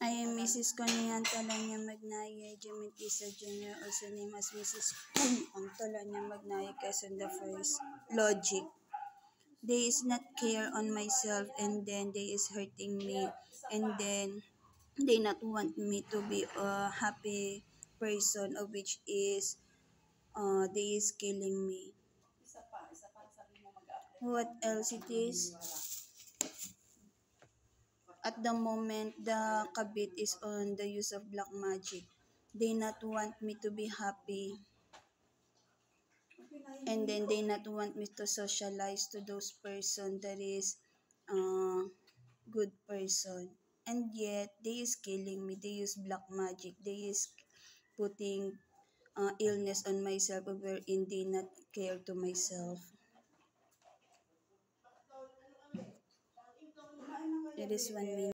I am Mrs. Conian Talanya Magnaya, Gemetisa Jr., also named as Mrs. Talanya Magnaya, Quezon the First. Logic. They is not care on myself, and then they is hurting me, and then they not want me to be a happy person, of which is they is killing me. What else it is? At the moment, the kabit is on the use of black magic. They not want me to be happy. And then they not want me to socialize to those person that is good person. And yet, they is killing me. They use black magic. They is putting illness on myself wherein they not care to myself. It is 1 minute.